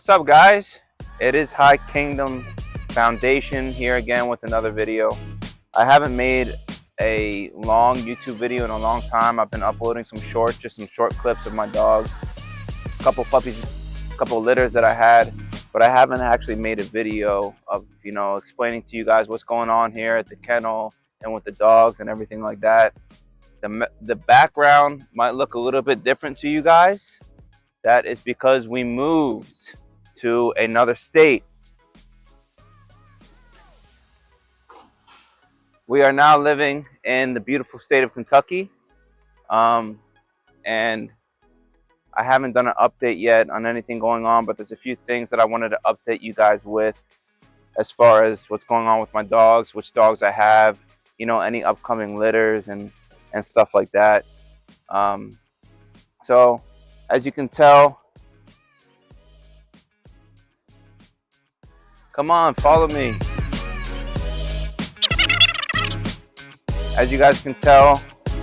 What's up, guys? It is High Kingdom Foundation here again with another video. I haven't made a long YouTube video in a long time. I've been uploading some shorts, just some short clips of my dogs, a couple puppies, a couple litters that I had, but I haven't actually made a video of, explaining to you guys what's going on here at the kennel and with the dogs and everything like that. The background might look a little bit different to you guys. That is because we moved to another state. We are now living in the beautiful state of Kentucky. And I haven't done an update yet on anything going on, but there's a few things that I wanted to update you guys with as far as what's going on with my dogs, which dogs I have, any upcoming litters and stuff like that. So as you can tell, come on, follow me. As you guys can tell,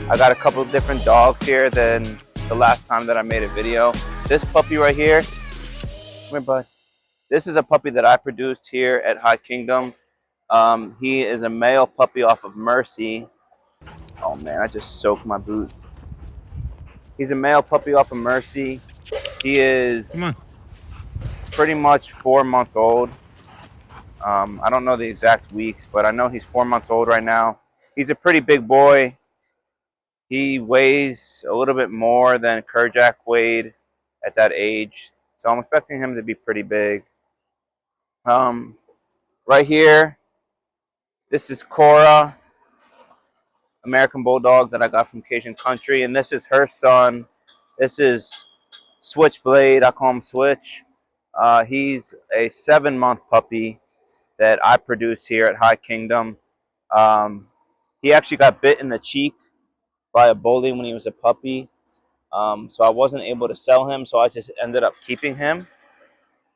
I got a couple of different dogs here than the last time that I made a video. This puppy right here, come here, bud. This is a puppy that I produced here at High Kingdom. He is a male puppy off of Mercy. Oh man, I just soaked my boot. He's a male puppy off of Mercy. He is pretty much 4 months old. I don't know the exact weeks, but I know he's 4 months old right now. He's a pretty big boy. He weighs a little bit more than Kerjack weighed at that age, so I'm expecting him to be pretty big. Right here, this is Cora, American Bulldog that I got from Cajun Country, and this is her son. This is Switchblade. I call him Switch. He's a 7-month puppy that I produce here at High Kingdom. He actually got bit in the cheek by a bully when he was a puppy, so I wasn't able to sell him, so I just ended up keeping him.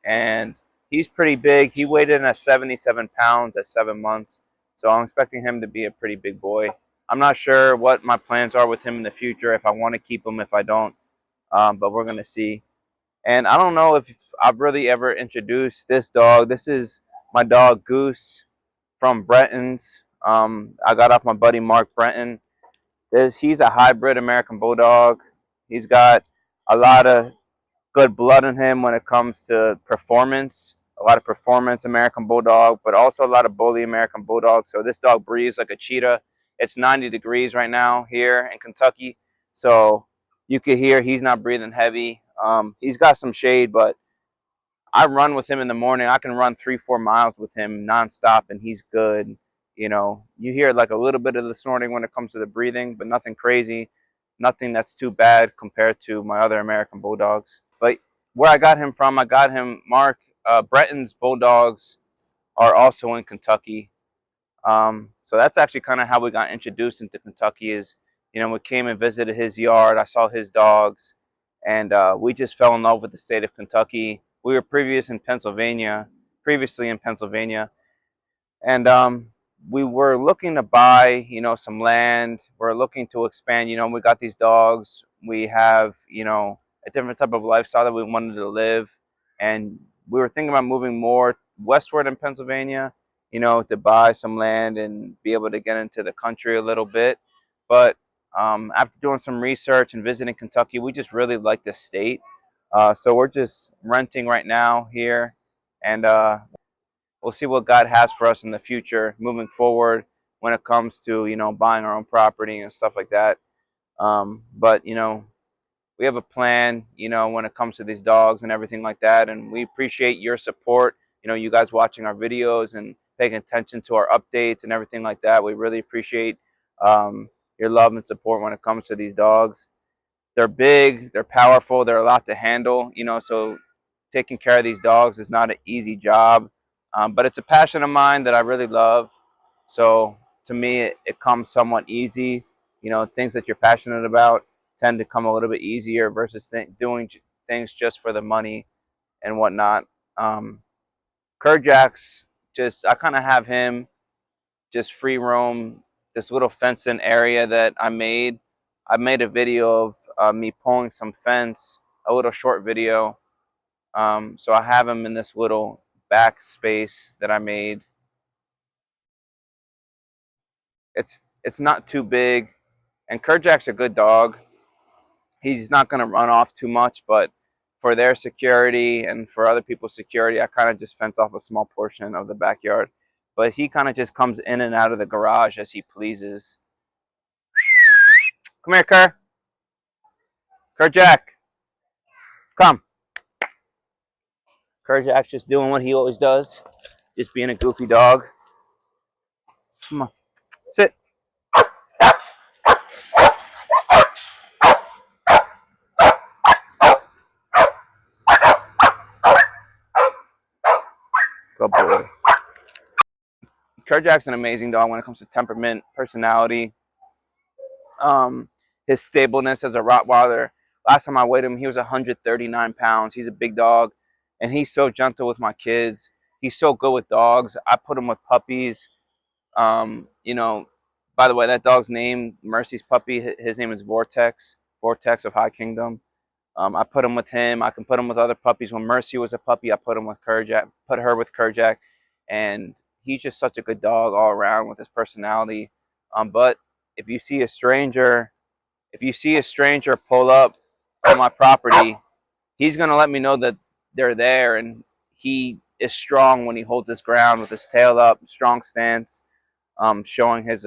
And he's pretty big. He weighed in at 77 pounds at 7 months, so I'm expecting him to be a pretty big boy. I'm not sure what my plans are with him in the future, if I want to keep him, if I don't, but we're going to see. And I don't know if I've really ever introduced this dog. This is my dog Goose from Brenton's. I got off my buddy Mark Brenton. He's a hybrid American Bulldog. He's got a lot of good blood in him when it comes to performance. A lot of performance American Bulldog, but also a lot of bully American Bulldog. So this dog breathes like a cheetah. It's 90 degrees right now here in Kentucky, so you can hear he's not breathing heavy. He's got some shade, but I run with him in the morning. I can run 3-4 miles with him nonstop, and he's good. You hear like a little bit of the snorting when it comes to the breathing, but nothing crazy, nothing that's too bad compared to my other American Bulldogs. But where I got him from, Mark Brenton's Bulldogs are also in Kentucky. So that's actually kind of how we got introduced into Kentucky. Is we came and visited his yard. I saw his dogs, and we just fell in love with the state of Kentucky. We were previously in Pennsylvania, and we were looking to buy, some land. We're looking to expand. We got these dogs. We have, a different type of lifestyle that we wanted to live, and we were thinking about moving more westward in Pennsylvania, to buy some land and be able to get into the country a little bit. But after doing some research and visiting Kentucky, we just really like the state. So we're just renting right now here, and we'll see what God has for us in the future moving forward when it comes to, buying our own property and stuff like that. But, we have a plan, when it comes to these dogs and everything like that. And we appreciate your support, you guys watching our videos and paying attention to our updates and everything like that. We really appreciate your love and support when it comes to these dogs. They're big, they're powerful, they're a lot to handle, so taking care of these dogs is not an easy job. But it's a passion of mine that I really love. So to me, it comes somewhat easy. Things that you're passionate about tend to come a little bit easier versus doing things just for the money and whatnot. Kerjack's I kind of have him just free roam this little fenced-in area that I made. I made a video of me pulling some fence, a little short video. So I have him in this little back space that I made. It's not too big, and Kerjak's a good dog. He's not going to run off too much, but for their security and for other people's security, I kind of just fence off a small portion of the backyard. But he kind of just comes in and out of the garage as he pleases. Come here, Kerr. Kerjack, come. Kerjack's just doing what he always does, just being a goofy dog. Come on, sit. Good boy. Kerjack's an amazing dog when it comes to temperament, personality, um, his stableness as a Rottweiler. Last time I weighed him, he was 139 pounds. He's a big dog, and he's so gentle with my kids. He's so good with dogs. I put him with puppies. You know, by the way, that dog's name, Mercy's puppy, his name is Vortex, Vortex of High Kingdom. I put him with him. I can put him with other puppies. When Mercy was a puppy, I put him with Kerjack, put her with Kerjack, and he's just such a good dog all around with his personality. But if you see a stranger, if you see a stranger pull up on my property, he's gonna let me know that they're there, and he is strong when he holds his ground with his tail up, strong stance, showing his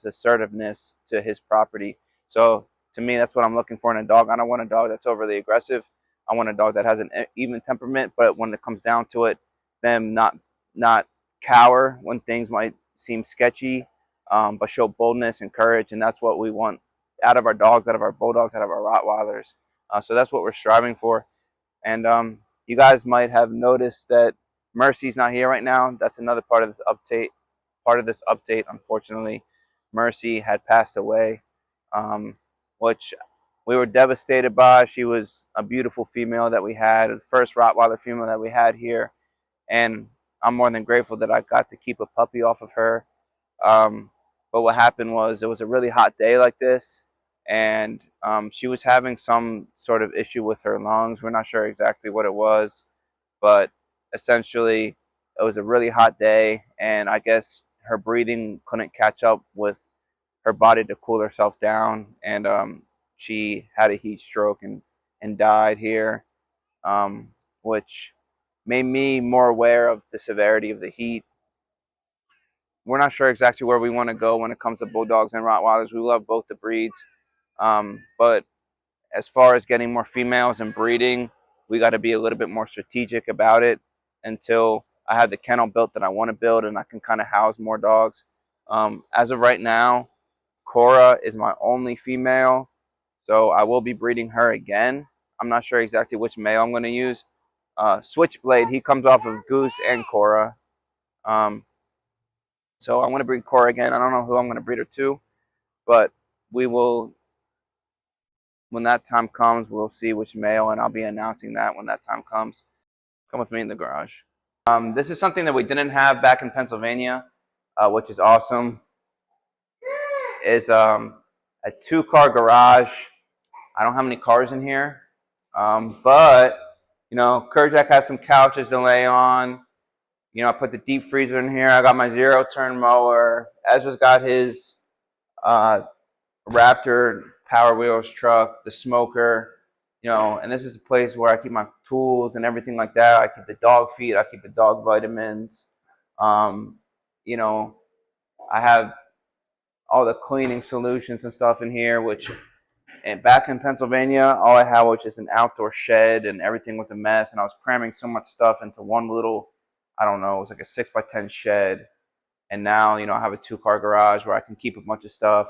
assertiveness to his property. So to me, that's what I'm looking for in a dog. I don't want a dog that's overly aggressive. I want a dog that has an even temperament, but when it comes down to it, them not cower when things might seem sketchy, but show boldness and courage, and that's what we want out of our dogs, out of our bulldogs, out of our Rottweilers. So that's what we're striving for. And you guys might have noticed that Mercy's not here right now. That's another part of this update. Unfortunately, Mercy had passed away, um, which we were devastated by. She was a beautiful female that we had, the first Rottweiler female that we had here, and I'm more than grateful that I got to keep a puppy off of her. But what happened was, it was a really hot day like this, and she was having some sort of issue with her lungs. We're not sure exactly what it was, but essentially it was a really hot day, and I guess her breathing couldn't catch up with her body to cool herself down, and she had a heat stroke and died here, which made me more aware of the severity of the heat. We're not sure exactly where we want to go when it comes to bulldogs and Rottweilers. We love both the breeds, but as far as getting more females and breeding, we got to be a little bit more strategic about it until I have the kennel built that I want to build and I can kind of house more dogs. As of right now, Cora is my only female, so I will be breeding her again. I'm not sure exactly which male I'm going to use. Switchblade, he comes off of Goose and Cora. Um, so I'm going to breed Cora again. I don't know who I'm going to breed her to, but we will, when that time comes, we'll see which male, and I'll be announcing that when that time comes. Come with me in the garage. This is something that we didn't have back in Pennsylvania, which is awesome. Is a two-car garage. I don't have any cars in here, but you know, Kerjack has some couches to lay on. You know, I put the deep freezer in here. I got my zero-turn mower. Ezra's got his uh, Raptor Power Wheels truck, the smoker, you know, and this is the place where I keep my tools and everything like that. I keep the dog feed, I keep the dog vitamins. Um, you know, I have all the cleaning solutions and stuff in here, which, and back in Pennsylvania, all I had was just an outdoor shed and everything was a mess. And I was cramming so much stuff into one little, I don't know, it was like a 6x10 shed. And now, you know, I have a two-car garage where I can keep a bunch of stuff.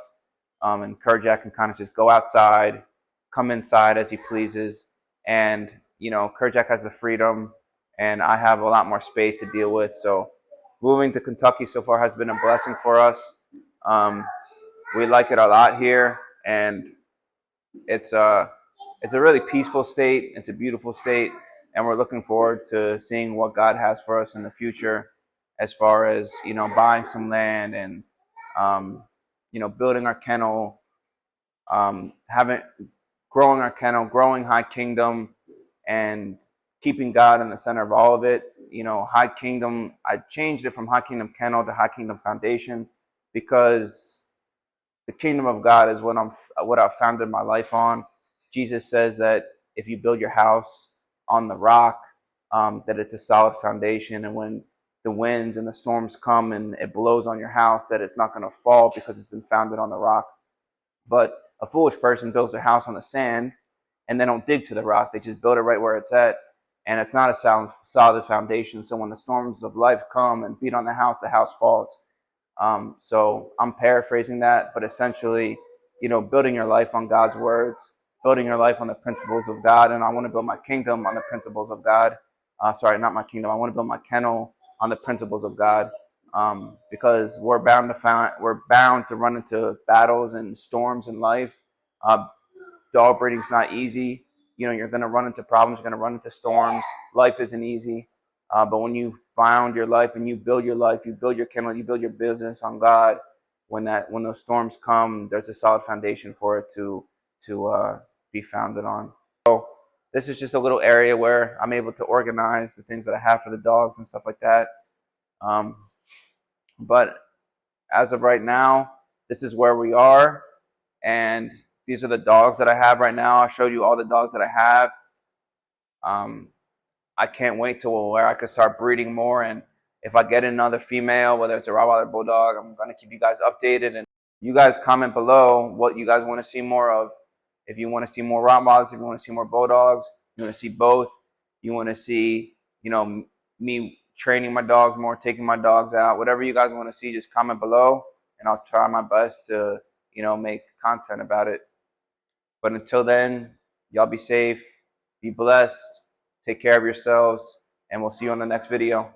And Kerjack can kind of just go outside, come inside as he pleases. And, you know, Kerjack has the freedom, and I have a lot more space to deal with. So moving to Kentucky so far has been a blessing for us. We like it a lot here, and it's a really peaceful state. It's a beautiful state, and we're looking forward to seeing what God has for us in the future, as far as, you know, buying some land and you know, building our kennel, having growing our kennel, growing High Kingdom, and keeping God in the center of all of it. You know, High Kingdom, I changed it from High Kingdom Kennel to High Kingdom Foundation because the kingdom of God is what I've founded my life on. Jesus says that if you build your house on the rock, that it's a solid foundation, and when the winds and the storms come and it blows on your house, that it's not going to fall because it's been founded on the rock. But a foolish person builds their house on the sand, and they don't dig to the rock. They just build it right where it's at, and it's not a solid foundation. So when the storms of life come and beat on the house falls. So I'm paraphrasing that, but essentially, you know, building your life on God's words, building your life on the principles of God. And I want to build my kingdom on the principles of God. Sorry, not my kingdom. I want to build my kennel on the principles of God, because we're bound to run into battles and storms in life. Dog breeding's not easy. You know, you're going to run into problems. You're going to run into storms. Life isn't easy. But when you found your life and you build your life, you build your kennel, you build your business on God, when those storms come, there's a solid foundation for it to be founded on. So this is just a little area where I'm able to organize the things that I have for the dogs and stuff like that. But as of right now, this is where we are. And these are the dogs that I have right now. I showed you all the dogs that I have. I can't wait till where I can start breeding more. And if I get another female, whether it's a Rottweiler Bulldog, I'm going to keep you guys updated. And you guys comment below what you guys want to see more of. If you want to see more Rottweilers, if you want to see more Bulldogs, you want to see both. You want to see, you know, me training my dogs more, taking my dogs out. Whatever you guys want to see, just comment below, and I'll try my best to, you know, make content about it. But until then, y'all be safe, be blessed, take care of yourselves, and we'll see you on the next video.